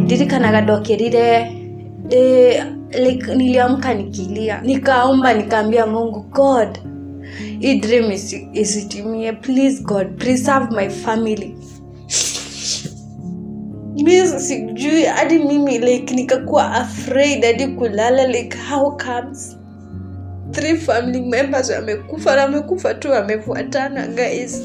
ndirikanaga ndokerire like niliamka nikilia, nikaomba, nikaambia Mungu, God, hii dream isitimie, please God, preserve my family. Mimi sijui hadi mimi like nikakuwa afraid hadi kulala, like how comes 3 family members wamekufa tu wamefuatana, guys.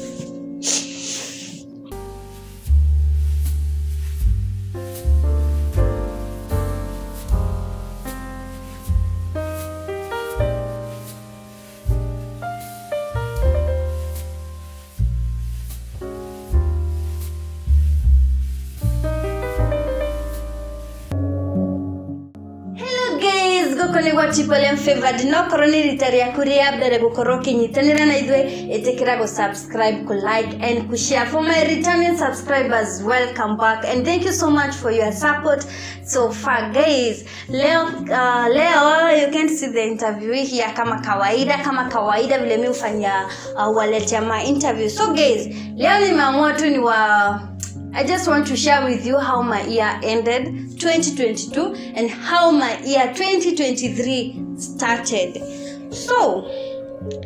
Chipolem favored no koroni ritaria kuria abdare gukoroki nyitanira na idwe etekira go subscribe, ku like and ku share. For my returning subscribers, welcome back and thank you so much for your support so far, guys. Leo you can see the interview here kama kawaida vile mimi ufanya waletea ma interview. So guys, leo nimeamua tu I just want to share with you how my year ended 2022 and how my year 2023 started. So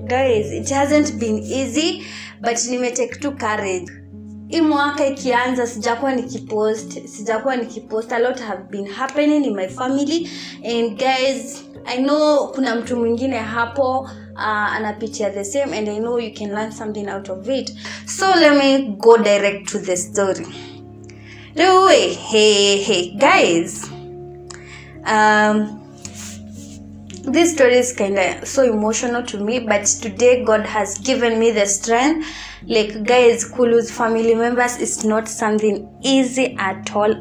guys, it hasn't been easy, but nimetake to courage. Hii mwaka ikianza sijakuwa nikipost, a lot have been happening in my family, and guys, I know kuna mtu mwingine hapo anapitia the same, and I know you can learn something out of it. So let me go direct to the story. Hey guys, this story is kind of so emotional to me, but today God has given me the strength. Like guys, lose family members is not something easy at all.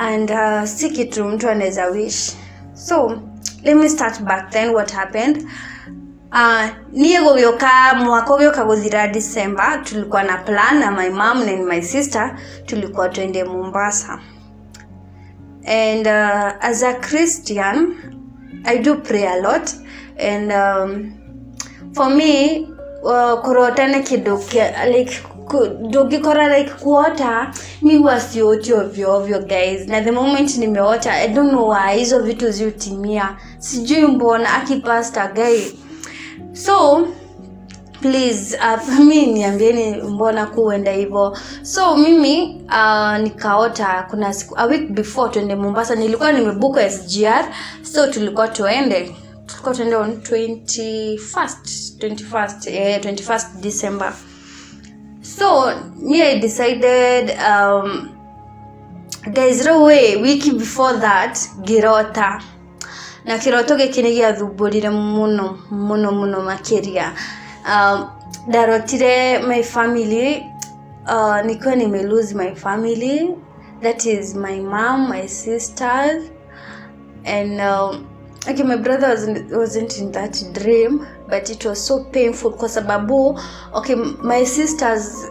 And si kitu mtu anaweza wish. So let me start back then. What happened? Niye goyoka mwaka goyoka gudhira December, tulikuwa na plan na my mom and my sister, tulikuwa tuende Mombasa. And as a Christian, I do pray a lot, and for me korotane kidoke like dogi kora like kuota mi wasioti ovyo guys. Na the moment nimeota, I don't know why hizo vitu ziutimia, sijui mbona akipasta guy. So please mimi niambieni mbona kuenda hivyo. So mimi nikaota kuna siku a week before tuende Mombasa, nilikuwa nimebook SGR, so tulikuwa tuende on 21st December. So me I decided guys, right away week before that girota na kiroto gekine gya thuburire muno makeria. Darotire my family, niko nime lose my family, that is my mom, my sisters, and okay, my brother wasn't in that dream, but it was so painful kwa sababu okay, my sisters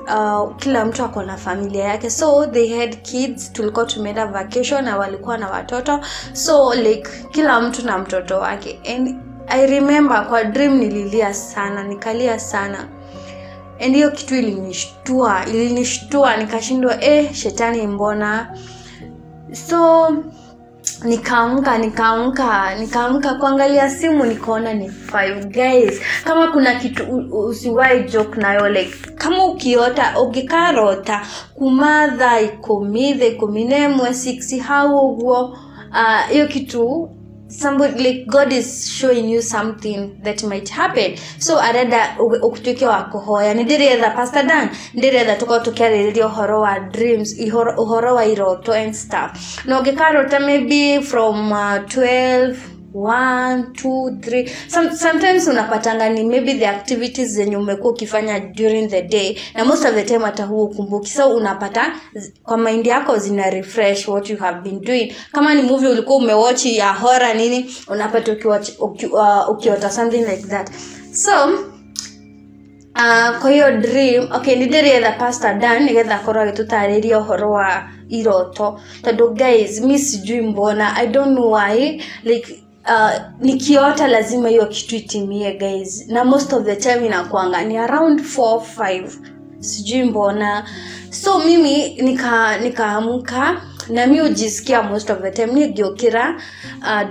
kila mtu ako na familia yake, so they had kids, tulikuwa tumeenda vacation na walikuwa na watoto, so like kila mtu na mtoto wake. And I remember kwa dream nililia sana, nikalia sana, and hiyo kitu ilinishtua nikashindwa shetani mbona. So nikaamka kuangalia simu, nikaona ni 5 guys. Kama kuna kitu usiwai joke nayo, like kama ukiota ukikarota kumadha ikomithe kuminemwe 6 how go hiyo kitu, somebody like God is showing you something that might happen. So arada ukutuke wakohoya ndiretha Pastor Dan, ndiretha tukotukiarĩrĩria uhoro wa dreams, uhoro wa iroto and stuff. No gekarota maybe from 12 1 2 3 sometimes unapatanga ni maybe the activities zenye umekuwa ukifanya during the day, na most of the time hata huo ukumbuki, so unapata kwa mind yako zina refresh what you have been doing. Kama ni movie ulikuwa umewatch ya horror nini, unapata ukiota something like that. So kwa hiyo dream, okay, ndiretha Pastor Dan nigetha korwa gitutariria uhoro wa iroto. Tado guys, mi sijui mbona, I don't know why, like nikiota lazima hiyo kitu itimie guys, na most of the time inakuanga ni around 4 5 sijui mbona. So mimi nikaamka na mimi ujisikia most of the time nigiokira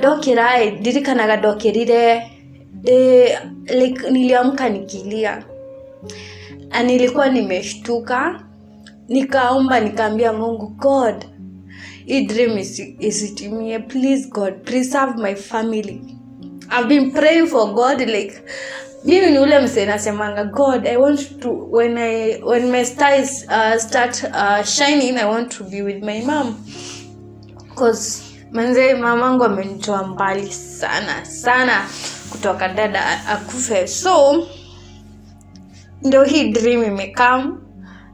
dokira dirikanaga dokirire like niliamka nikilia. Nilikuwa nimeshtuka, nikaomba nikaambia Mungu, God, hii dream isitimie, please God, preserve my family. I've been praying for God, like mimi ni ule mse nasemanga, God, I want to when my stars start shining, I want to be with my mom, because manze mamangu amenitoa mbali sana kutoka dada akufe. So ndio hii dream imekam,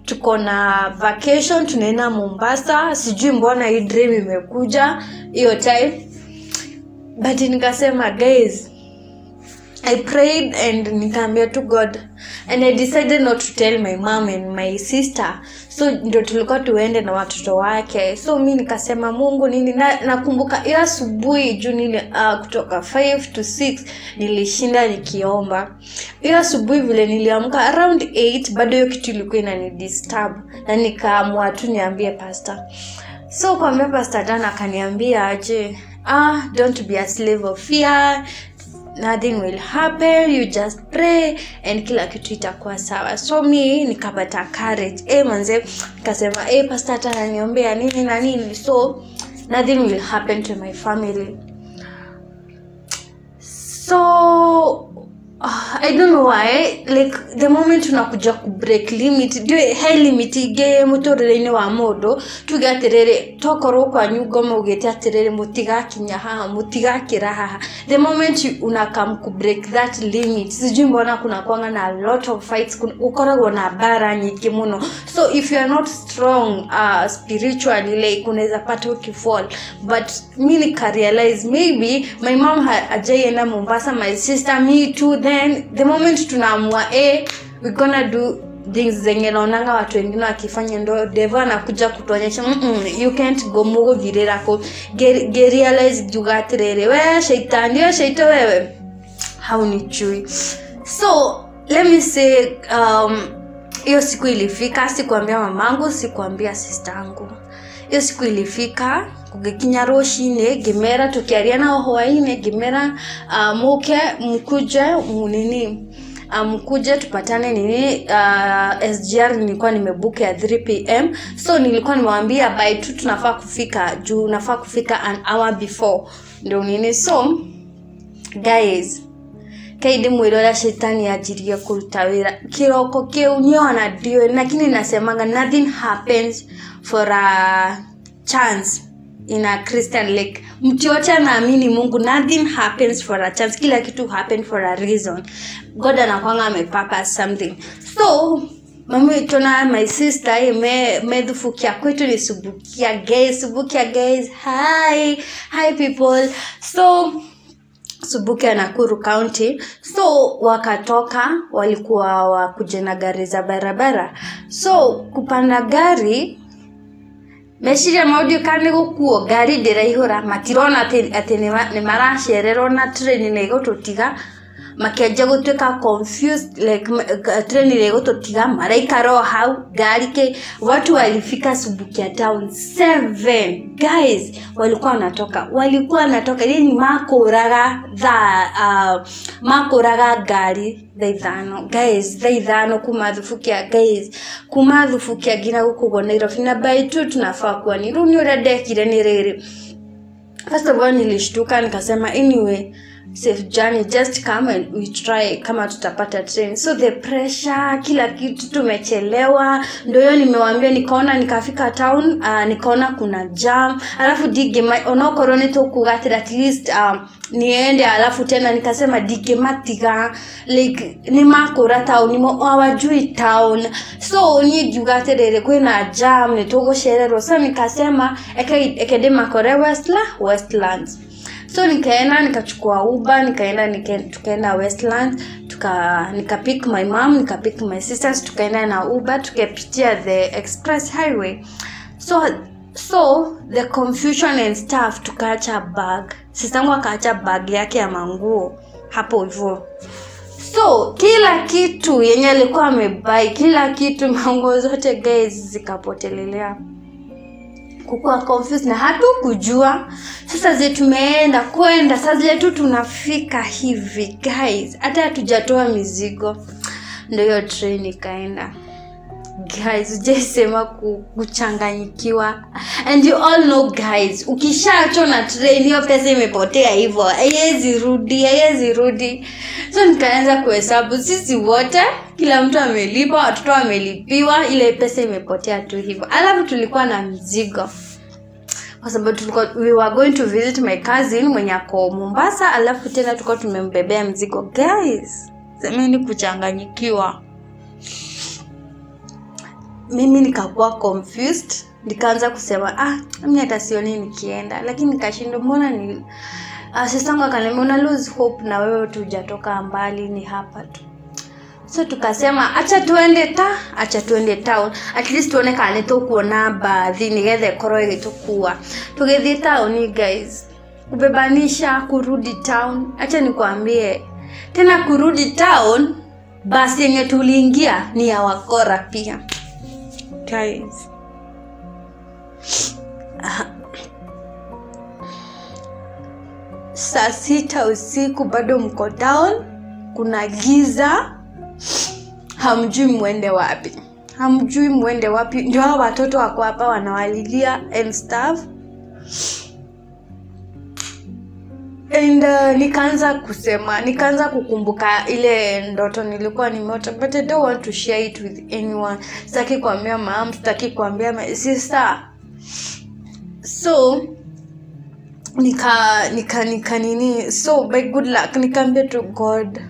tuko na vacation, tunaenda Mombasa. Sijui mbona hii dream imekuja hiyo time, but nikasema guys, I prayed and nikaambia to God, and I decided not to tell my mom and my sister. So ndio tulikuwa tuende na watoto wake. So mimi nikasema Mungu nini, nakumbuka ile asubuhi juu kutoka 5 to 6 nilishinda nikiomba. Ile asubuhi vile niliamka around 8, bado hiyo kitu ilikuwa inanidisturb, na nikaamua tu niambie pastor. So kwa mimi pastor Dana akaniambia aje, don't be a slave of fear, nothing will happen, you just pray and kila kitu itakuwa sawa. So mimi nikapata courage, manze nikasema pastor ataniombea nini na nini, so nothing will happen to my family. So I don't know why, like the moment tunakuja ku break limit, dio high limit ige mutorere-ini wa modo tugaterere tokoro kwa nyugo mugete aterere mutigakinya haha mutigakira haha. The moment unakam ku break that limit, sijui mbona kuna kwanga na a lot of fights, ukoragwo na bara nyingi muno. So if you are not strong spiritually, like unaweza pata ukifall. But mimi nika realize maybe my mom ajaienda Mombasa, my sister, me too. Then the moment tunaamua we're gonna do things zenye naonanga watu wengine wakifanya, ndo devil anakuja kutuonyesha you can't go mugo virerako realize jugaterere wewe shaito wewe haunichui. So let me say hiyo siku ilifika, sikuambia mamangu, sikuambia sister yangu. Hiyo siku ilifika, kugekinya roshine gimera tukiariana hoaine gimera mkuje mkuje tupatane nini SGR. Nilikuwa nimebook ya 3 PM, so nilikuwa nimwambia by 2 tunafaa kufika, juu nafaa kufika an hour before ndio nini. So guys, kaidi mwirora shetani ajiria kurutawira kiroko keu niona dio, lakini nasemanga nothing happens for a chance in a Christian, like mtu yote anaamini Mungu, nothing happens for a chance, kila kitu happen for a reason. God anakuanga amepurpose something. So mami tuna my sister medhufukia kwetu ni Subukia guys. Hi people. So Subukia Nakuru County. So wakatoka, walikuwa wakuje na gari za barabara. So kupanda gari meshiria maudio kane gukuo gari ndiraihura matirona ati ni marasherero na train nego totiga makiaje gutweka confused, like train nego totiga maraikaro hau gari ke watu walifika Subukia town 7 guys, walikuwa wanatoka ni makoraga gari daithano guys, daithano kumadhufukia guys, kumadhufukia gina gukugwa Nairobi na by 2 tunafaa kuwa ni runi uradekire ni riri. First of all nilishtuka, nikasema anyway safe journey, just come and we try kama tutapata train. So the pressure, kila kitu tumechelewa, ndio nimewaambia. Nikaona nikafika town, nikaona kuna jam, alafu dige onokorone to kugatira at least niende, alafu tena nikasema dige matiga like ni makora town ni hawajui town. So ni jugaterere kwena jam ni togo sherero. So nikasema ekede makore Westlands. So nikaenda nikachukua Uber, tukaenda Westland, nika-pick my mom, nika-pick my sisters, tukaenda na Uber, tukapitia the express highway. So the confusion and stuff, tukaacha bag. Sistangu akaacha bag yake ya manguo hapo hivyo. So kila kitu yenye alikuwa amebuy, kila kitu, manguo zote guys zikapotelelea. Kukua confused na hatukujua. Sasa zile tumeenda kwenda, sasa zile tu tunafika hivi guys, hata hatujatoa mizigo ndio hiyo train ikaenda. Guys, ujisema kuchanganyikiwa. And you all know guys, ukishaachwa na train hiyo pesa imepotea hivyo, haiwezi rudi. So nikaanza kuhesabu sisi wote, kila mtu amelipa, watoto wamelipiwa, ile pesa imepotea tu hivyo. Alafu tulikuwa na mzigo. Kwa sababu we were going to visit my cousin mwenye ako Mombasa, alafu tena tulikuwa tumembebea mzigo. Guys, semeni kuchanganyikiwa. Mimi nikakuwa confused, nikaanza kusema mimi hata sioni nikienda, lakini nikashindwa. Mbona ni sistangu akaniambia una lose hope na wewe tujatoka mbali, ni hapa tu. So tukasema acha tuende town, at least tuone kane to kuona baadhi nigethe koro igitukuwa. Tugethi town guys, kubebanisha kurudi town. Acha nikwambie tena, kurudi town basi yenye tuliingia ni ya wakora pia guys. Saa 6 usiku bado mko town, kuna giza, hamjui muende wapi. Ndio watoto wako hapa wanawalilia and stuff. And nikaanza kukumbuka ile ndoto nilikuwa nimeota, but I don't want to share it with anyone. Sitaki kuambia mom, sitaki kuambia my sister. So so by good luck nikaambia to God,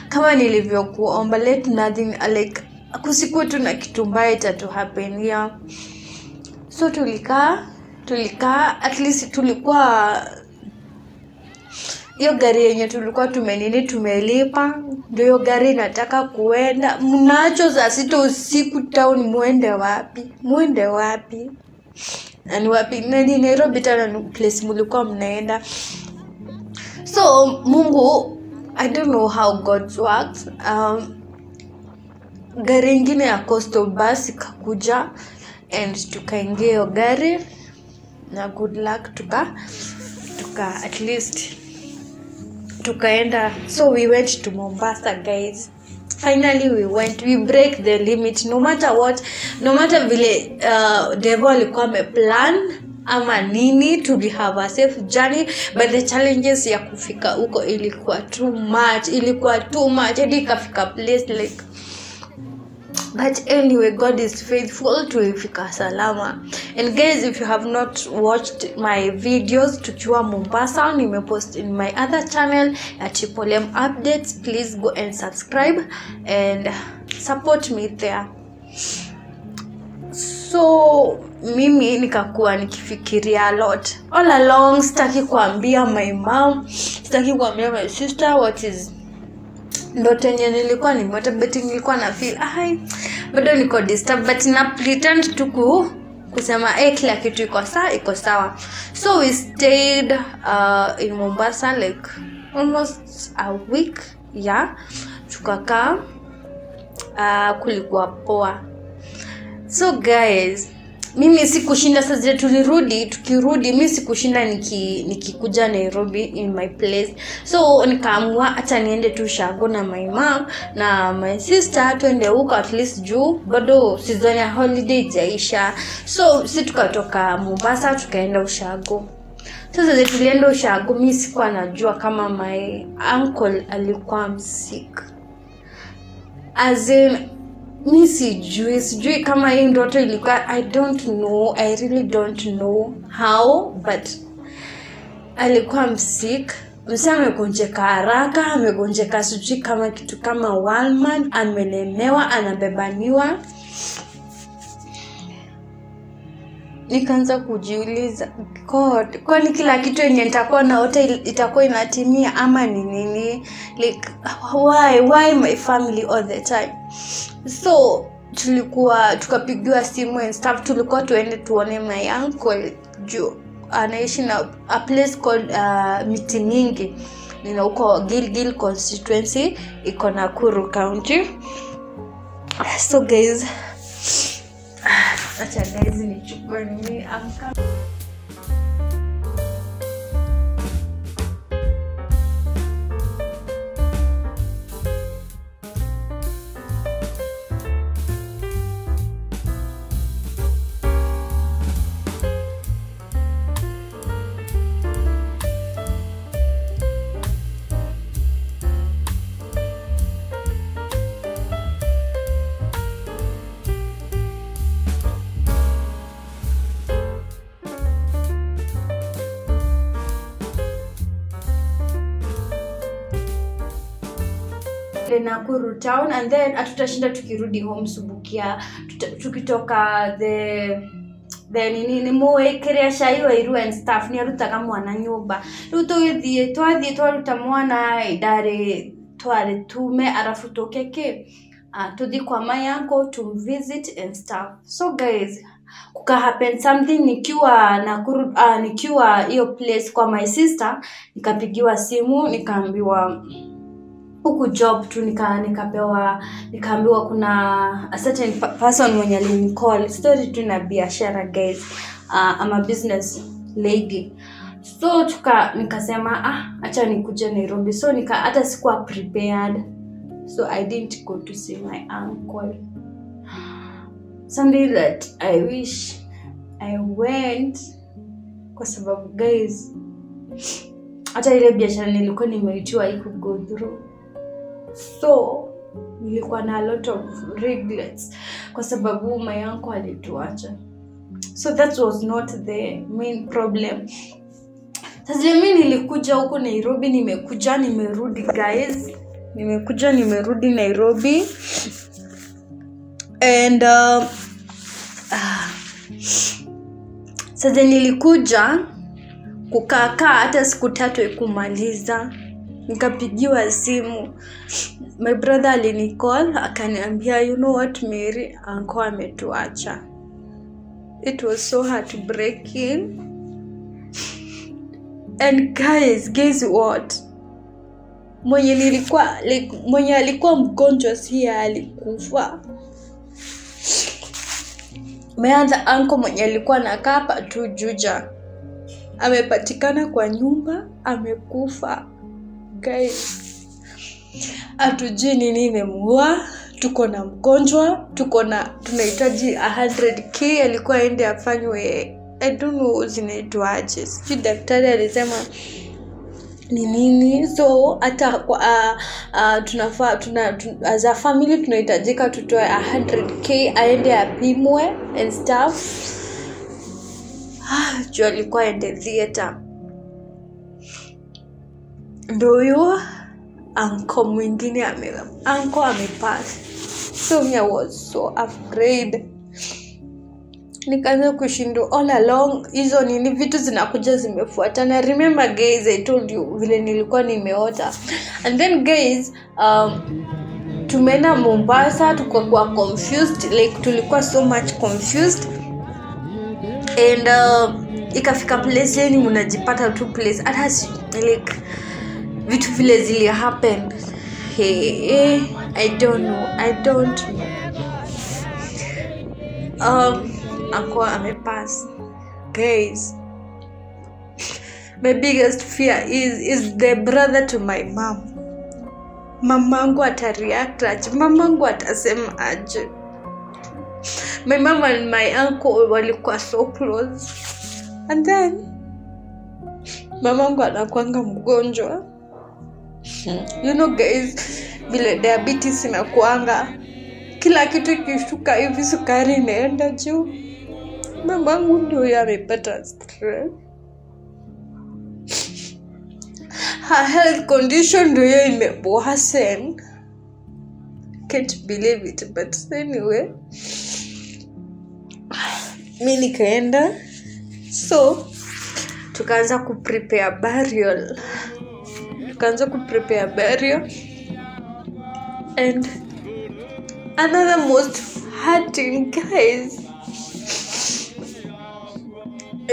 kama nilivyokuomba, let nothing like kusikuwe tu na kitu mbaya itatu happen here. So tulikaa at least tulikuwa hiyo gari yenye tulikuwa tumelipa, ndio hiyo gari nataka kuenda. Mnacho za 6 usiku town, muende wapi? And wapi? Nairobi tena place mlikuwa mnaenda. So Mungu, I don't know how God works. Gari ingine ya Coastal bus ikakuja and tukaingia hiyo gari na good luck tuka at least tukaenda. So we went to Mombasa guys. Finally we break the limit, no matter vile devil alikuwa ameplan ama nini, to have a safe journey, but the challenges ya kufika huko ilikuwa too much hadi ikafika place like. But anyway, God is faithful, tulifika salama. And guys, if you have not watched my videos tukiwa Mombasa, nimepost in my other channel at Triple M Updates. Please go and subscribe and support me there. So mimi nikakuwa nikifikiria a lot all along. Sitaki kuambia my mom, sitaki kuambia my sister what is ndoto yenye nilikuwa nimeota, but nilikuwa na feel bado niko disturbed, but na pretend tu kusema kila kitu iko sawa. So we stayed in Mombasa like almost a week, yeah. Tukakaa, kulikuwa poa. So guys, mimi sikushinda sasa tukirudi mimi sikushinda nikikuja Nairobi in my place. So nikaamua acha niende tu Ushago na my mom na my sister, tuende huko at least juu bado season ya holiday jaisha. So sisi tukatoka Mombasa tukaenda Ushago. Sasa tulienda Ushago, mimi sikuwa najua kama my uncle alikuwa sick. As in mimi sijui kama hii ndoto ilikuwa, I really don't know how, but alikuwa sick. Msema amegonjeka haraka, amegonjeka sijui kama kitu kama 1 month, amelemewa, anabebaniwa. Nikaanza kujiuliza, God, kwani kila kitu yenye nitakuwa naota itakuwa inatimia ama ni nini? Like why my family all the time? So tukapigiwa simu and stuff, tulikuwa tuende tuone my uncle juu anaishi na a place called Miti Mingi. nina huko Gilgil constituency iko Nakuru County. So guys, acha guys nichukue nini amka. Nakuru town, and then atutashinda tukirudi home Subukia, tukitoka the nini moe kiria shaiwa iru and stuff ni arutaga mwana nyumba ruto ithie twaruta mwana idare tware tume arafu tokeke tuthi kwa my uncle to visit and stuff. So guys, kuka happen something nikiwa Nakuru, nikiwa hiyo place kwa my sister, nikapigiwa simu nikaambiwa huku job tu, nikaambiwa kuna a certain person mwenye alinicall. Story tu na biashara guys. I'm a business lady. So nikasema acha nikuje Nairobi. So hata sikuwa prepared. So I didn't go to see my uncle. Something that I wish I went, kwa sababu guys, hata ile biashara nilikuwa nimeitiwa iku go through. So nilikuwa na a lot of regrets kwa sababu my uncle alituacha. So that was not the main problem. Sasa mimi nilikuja huko Nairobi, nimerudi guys. Nimerudi Nairobi. And sasa nilikuja kukaa hata siku 3 ikumaliza. Nikapigiwa simu. My brother alinicall akaniambia, you know what Mary, uncle ametuacha. It was so heartbreaking. And guys what? Mwenye alikuwa mgonjwa si alikufa. Meanza uncle mwenye alikuwa anakaa hapa tu Juja, amepatikana kwa nyumba, amekufa. Guys, atujui nini imemuua. Tuko na mgonjwa, tunahitaji 100k alikuwa aende afanywe, I don't know zinaitwaje. Sijui daktari alisema ni nini. So hata as a family tunahitajika tutoe 100k aende apimwe and stuff. Juu alikuwa aende theater. Ndio huyo uncle mwingine amepass. So I was so afraid. Nikaanza kushindwa all along. Hizo nini vitu zinakuja zimefuatana. Remember guys, I told you vile nilikuwa nimeota. And then guys, tumeenda Mombasa, tukakuwa confused, like tulikuwa so much confused. And ikafika place yani mnajipata tu place hata like vitu vile zili happen. I don't know. Uncle amepass. Guys, my biggest fear is the brother to my mom. Mamangu atareact aje? Mamangu atasema aje? My mom and my uncle walikuwa so close. And then mamangu anakuanga mgonjwa. You know guys, vile diabetes inakuanga, kila kitu kishuka hivi sukari inaenda juu. Mamangu ndio amepata stress. Her health condition ndio imeworsen. Can't believe it, but anyway, mimi nikaenda. So tukaanza kuprepare burial. And another most hurting guys,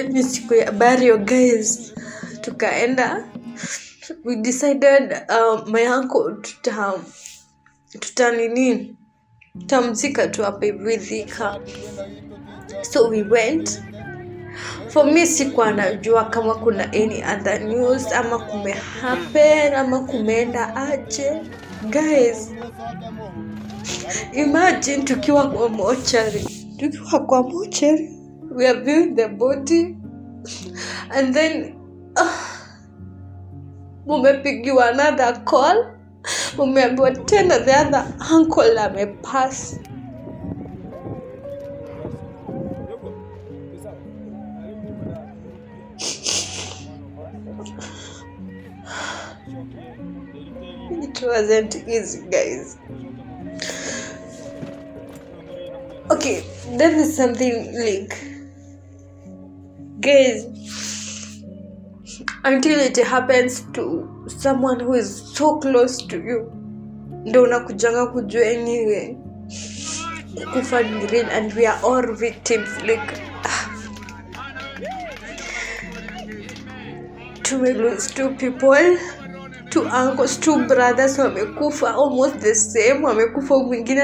ni siku ya burial guys. Tukaenda we decided my uncle tutamzika tu hapa hivi Thika. So we went. For me sikuwa najua kama kuna any other news ama kumehappen ama kumeenda aje. Guys, imagine tukiwa kwa mortuary. We are viewing the body and then mumepigiwa another call. Mumeambiwa tena the other uncle amepass. It wasn't easy, guys. Okay, that is something like, guys, until it happens to someone who is so close to you, ndio unakujanga kujua anyway kufa ni real and we are all victims. Like we lose 2 people, 2 uncles, 2 brothers wamekufa almost the same. Wamekufa mwingine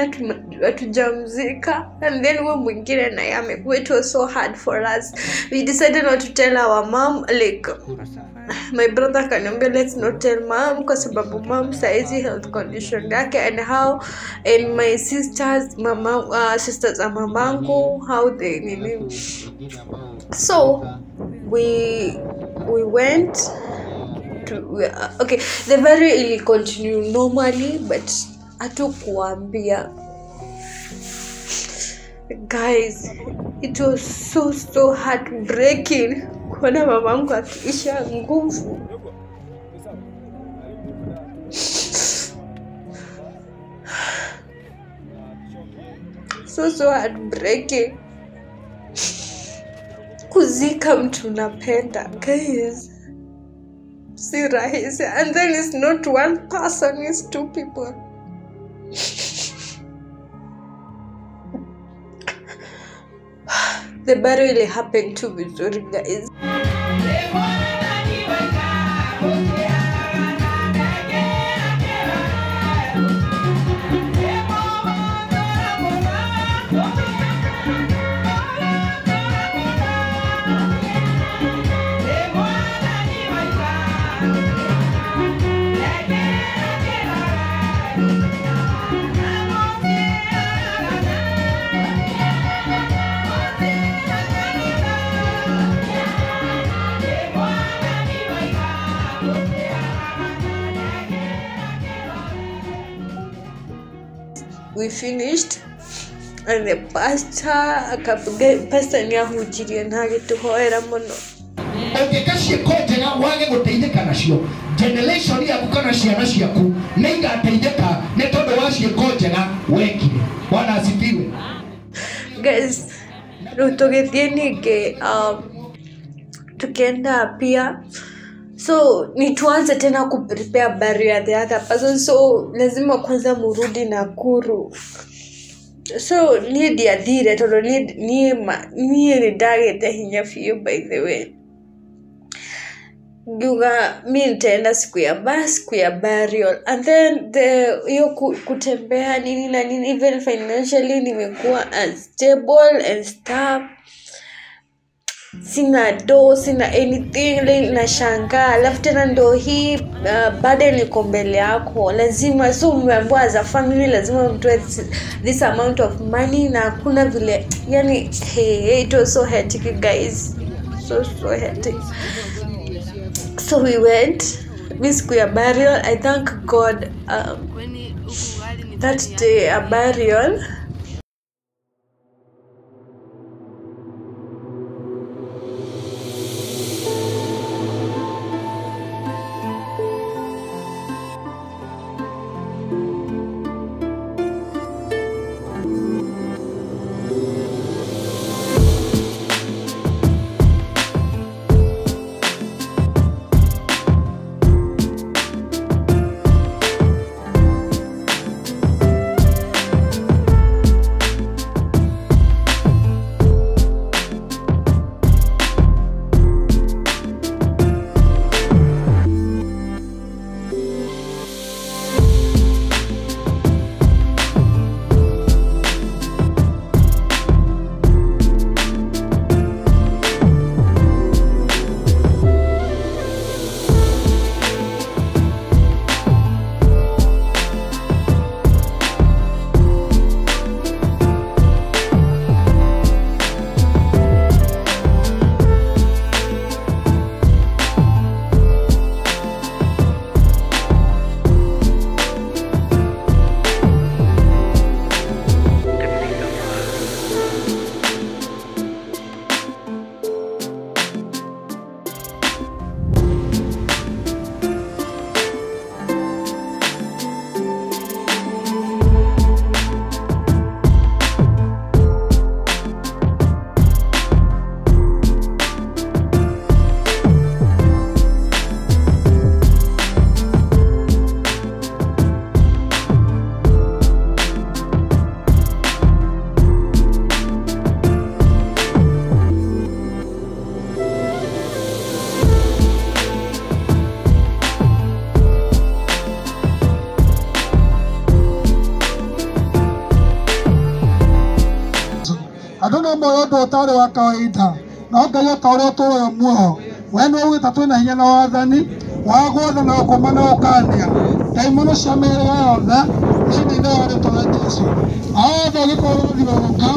hatujamzika and then mwingine naye amekufa. It was so hard for us. We decided not to tell our mom. Like my brother kaniambia let's not tell mom kwa sababu mom saizi health condition yake and how, and my sisters sisters and mamangu how they need. So we went to okay, the very will continue normally but hatukuambia. Guys, it was so heartbreaking kuona mamangu akiisha nguvu. So heartbreaking kuzika mtu napenda, guys. Si rahisi, and then it's not one person, it's 2 people. The burial really happened to vizuri, guys. We finished and the pastor niahujirie nage tuhoera muno. Ongekashie konjega wage guteithika nacio generation ya gukana ciana ciaku ni igateithika ni tondu wa cie konjega wekire. Bwana asifiwe. Guys, tugethie ninge tukienda pia, so ni tuanze tena kuprepare burial the other person, so lazima kwanza murudi Nakuru. So ni diathire tondo ni ndagete hinya fiyo. By the way, ngiuga mi nitaenda siku ya burial and then hiyo kutembea nini na nini, even financially nimekuwa unstable and stuff. Sina do, sina anything, like nashangaa. Alafu tena ndo hii burden liko mbele yako, lazima, so umeambiwa as a family lazima mtoe this amount of money na hakuna vile, yani it was so hectic, guys, so hectic. So we went siku ya burial. I thank God that day a burial. andũ no moyo ũndũ ũtarĩ wa kawaida no Ngai ota ũrĩa ũtũũraga muoyo we nĩ ũgĩta twĩna hinya na wathani wa gwathana gũkũma na gũkania ndaimono cia mĩhĩrĩga yothe thĩinĩ-inĩ wa rĩĩtwa rĩa Jesũ othe ũgĩkorwo ũgĩthiũrũrũka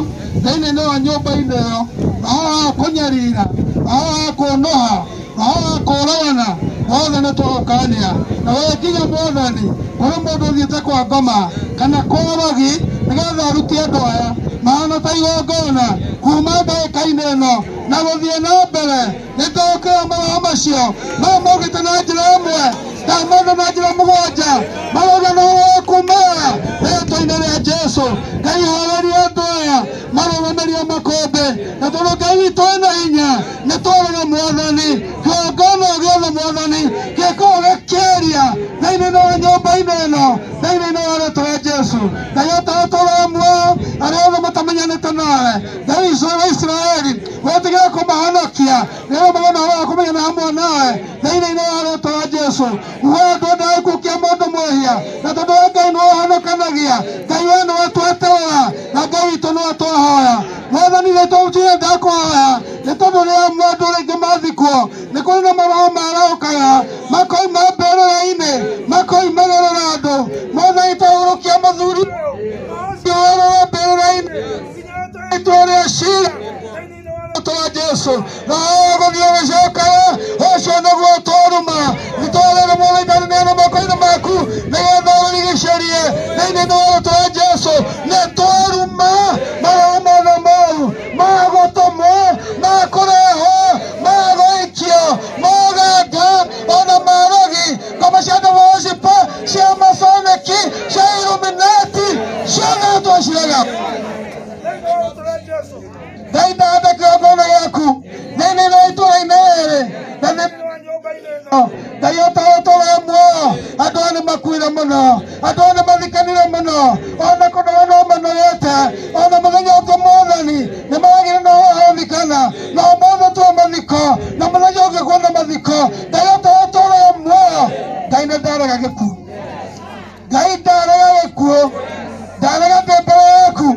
thĩinĩ-inĩ wa nyũmba-inĩ ĩyo roho wa kũnyarira roho wa kũnoha roho wa kũũragana wothe nĩ twagũkania na we nginya Mwathani kũrĩ mũndũ ũthiĩte kwa ngoma kana kwa ũrogi nĩgetha arutie andũ aya mahana ta igongona kuma ndagĩka-inĩ ĩno na gũthiĩ na mbere nĩ tũgũkĩra maroho macio maya maugĩte na njĩra ĩmwe ndamatha na njĩra mũgwanja marauga no kumara rĩĩtwa-inĩ rĩa Jesũ. Ngai horeria andũ aya marũgamĩrie makũmbĩ na tondũ Ngai witũ ena hinya nĩ twaraga Mwathani kĩgongona gĩothe Mwathani gĩkorwo gĩkĩaria thĩinĩ wa nyũmba-inĩ ĩno thĩinĩ wa rĩĩtwa rĩa Jesũ. Ngai ota ũtũũraga muoyo arĩa othe matamenyanĩte nawe Ngai wa Isiraeli wetigĩra kũmahonokia rĩrĩa magana wa kũmenyana hamwe nawe thĩinĩ wa rĩĩtwa rĩa Jesũ. We ndwendaga gũkukia mũndũ mwĩhia na tondũ we Ngai nĩwe ũhonokanagia Ngai we nĩwe tweterera na Ngai witũ nĩwe twahoya Mwathani rĩtwa tũrenda kũhoya nĩ tondũ rĩrĩa mũndũ rĩngĩ mathikwo nĩ kũrĩ na maroho marahũkaga makoima mbĩrĩra-inĩ makoimagĩrĩra andũ Mwathani tũhurũkia mũthuri ũyũ mbĩrĩra-inĩ rĩtwa rĩa cira twa Jesũ roho gũthiĩ ũgĩcokaga ũcio nĩguo twaruma nĩtwarĩra Mwathani nĩana moko-inĩ maku nĩgetha ũrigicĩrie thĩinĩ wa rĩĩtwa rĩa Jesũ. Nĩ twaruma maroho mothe moru ma gũtũmwo ma kũrehwo ma gũikio moganga ona marogi ngoma cia andũ worship cia masoneki cia Illuminati ciothe twaciraga Ngai ndahanda kĩgongona gĩaku thĩinĩ wa itũũra-inĩ rĩrĩ na thĩinĩ wa nyũmba-inĩ ĩno Ngai ota ũtũũraga muoyo andũ aya nĩ makuire mũno andũ aya nĩ mathikanire mũno ona kũnoga no manogete ona mũthenya ũngĩ Mwathani nĩ maragire no hathikana na ũmũthĩ twa mathiko na mũthenya ũngĩ kwona mathiko Ngai ota ũtũũraga muoyo Ngai nĩ ndarega gĩkuũ Ngai ndarega gĩkuũ ndarega ndĩ mbere yaku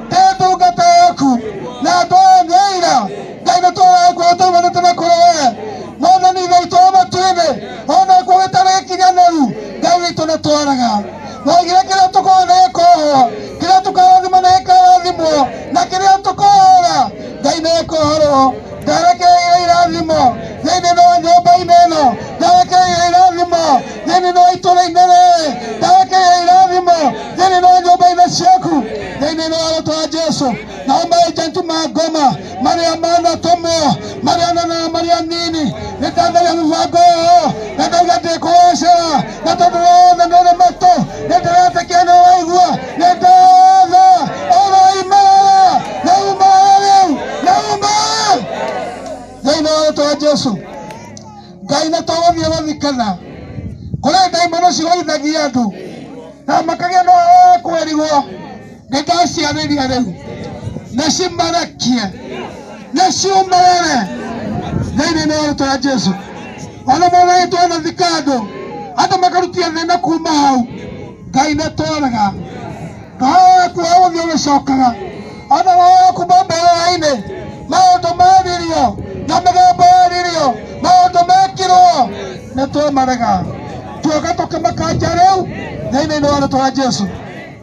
ndĩ ndungata yaku na andũ aya nĩ ira Ngai nĩ twaraga kuo tũimanĩte na kũrĩ we Mwathani ithe witũ wa matu-inĩ ona kuo gĩtarĩ gĩkinyanĩru Ngai witũ nĩ twaraga woigire kĩrĩa tũkorwo nĩ gĩkohwo kĩrĩa tũkarathima nĩ gĩkarathimwo na kĩrĩa tũkohora Ngai nĩ gĩkohorwo ndarekereire irathimo thĩinĩ wa nyũmba-inĩ ĩno ndarekereire irathimo thĩinĩ wa itũũra-inĩ rĩrĩ ndarekereire irathimo thĩinĩ wa nyũmba-inĩ ciaku thĩinĩ wa rĩĩtwa rĩa Jesũ. Nao maĩnjenti ma ngoma marĩa manatũmwo marĩa anene na marĩa nini nĩ ndatharia mĩbango yao na ndauga ndĩkũgacĩra na tondũ wothe nĩ ũrĩ matũ nĩ ndĩretĩkia nĩ waigua nĩ ndatha ũroimara na umara rĩu na umara thĩinĩ wa rĩĩtwa rĩa Jesũ. Ngai nĩ tũgũthiĩ gũthikana kũrĩ ndaimono cigũithagia andũ na makagĩa no wa kwĩrigwo nĩ ndaciarĩria rĩu nĩ cimarekie nĩ ciumĩrĩre thĩinĩ wa rĩĩtwa rĩa Jesũ. Ona Mwathani twanathika andũ makarutia thĩna kuma hau Ngai nĩ twaraga roho waku wa gũthiĩ ũgĩcokaga ona roho waku ma mbĩrĩra-inĩ maũndũ maririo na mĩgambo yaririo maũndũ mekirwo nĩ twamarega tuoka tũkĩmakanja rĩu thĩinĩ wa rĩĩtwa rĩa Jesũ.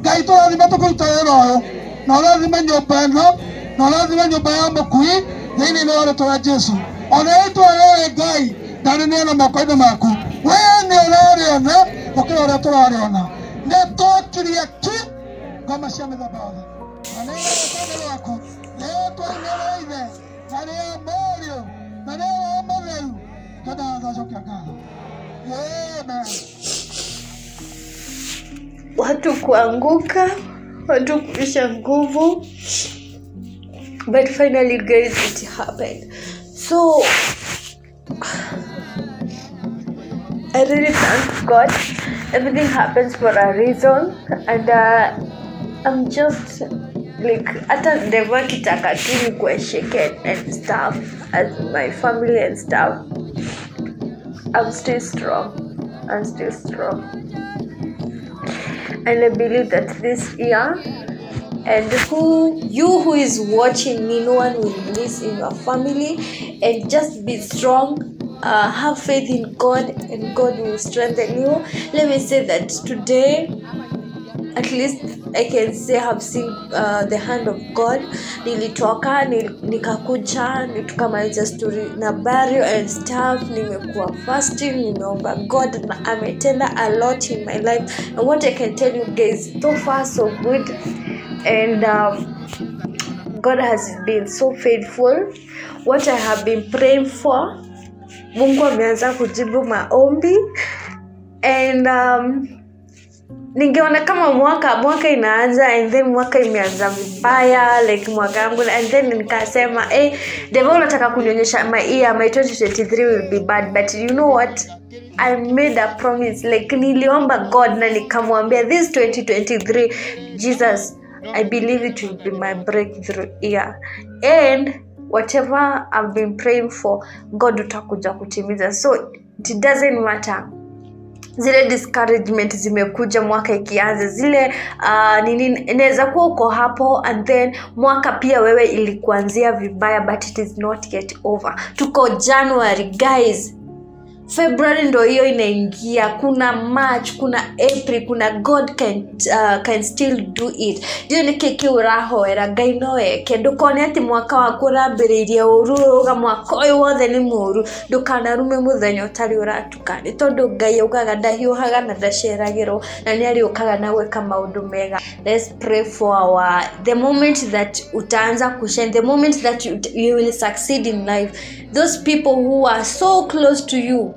Ngai tũrathima tũkũruta wĩra ũyũ na ũrathima nyũmba ĩno na ũrathima nyũmba ya mũkui thĩinĩ wa rĩĩtwa rĩa Jesũ. Ona itũũra rĩrĩ Ngai ndarĩ nĩana moko-inĩ maku we nĩ ũrarĩona gũkĩra ũrĩa tũrarĩona nĩ twakirie ki ngoma cia mĩthemba yothe na nĩ rĩĩtwa rĩaku rĩĩtwa-inĩ rĩa Ithe na rĩa Mũriũ na rĩa Roho Mũtheru twendaga twacokia ngatho. Amen. Watu kuanguka, watu kuisha nguvu, but finally guys it happened. So I really thank God. Everything happens for a reason, and I'm just like hata never kitaka tu nikuwe shaken and stuff as my family and stuff. I'm still strong. I'm still strong. And I believe that this year And who is watching me, no one will miss in your family. And just be strong. Have faith in God, and God will strengthen you. Let me say that today, at least I can say I have seen the hand of God. Nilitoka nikakuja tukamaliza story na burial and stuff. Nimekuwa fasting, nimeomba God na ametenda a lot in my life. And what I can tell you guys, so far so good. And God has been so faithful. What I have been praying for, Mungu ameanza kujibu maombi. And ningeona kama mwaka inaanza, and then mwaka imeanza vibaya, like mwaka yangu, and then nikasema devil unataka kunionyesha my 2023 will be bad. But you know what, I made a promise, like niliomba God na nikamwambia this 2023, Jesus, I believe it will be my breakthrough year, and whatever I've been praying for, God utakuja kutimiza. So it doesn't matter zile discouragement zimekuja mwaka ikianza, zile inaweza kuwa uko hapo, and then mwaka pia wewe ilikuanzia vibaya, but it is not yet over. Tuko January guys, February ndo hiyo inaingia, kuna March, kuna April, kuna God can still do it. Dio ni kiki uraho era gainoe kendo kone ati mwaka wa kurambiririe uru ga mwaka oyo wothe ni muru ndukana rume muthenyo tari uratuka ni tondu Ngai ugaga ndahiuhaga na ndaceragiro na ni ari ukaga na gweka maundu mega. Let's pray for the moment that utaanza kushine, the moment that you will succeed in life. Those people who are so close to you,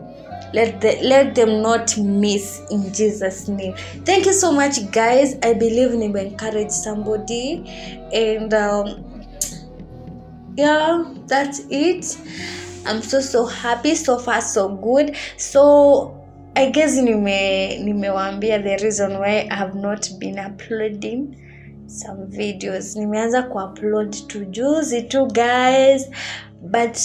let them not miss in Jesus' name. Thank you so much guys. I believe you will encourage somebody, and yeah, that's it. I'm so happy. So far so good. So I guess nimewambia the reason why I have not been uploading some videos. Nimeanza ku-upload to juicy too guys, but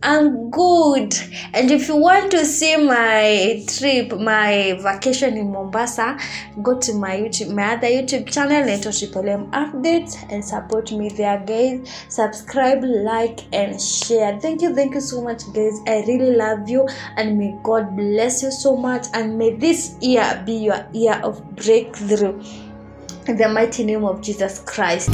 I'm good. And if you want to see my trip, my vacation in Mombasa, go to my other YouTube channel, Netoshipolem Updates, and support me there guys. Subscribe, like, and share. Thank you so much guys. I really love you, and may God bless you so much, and may this year be your year of breakthrough in the mighty name of Jesus Christ.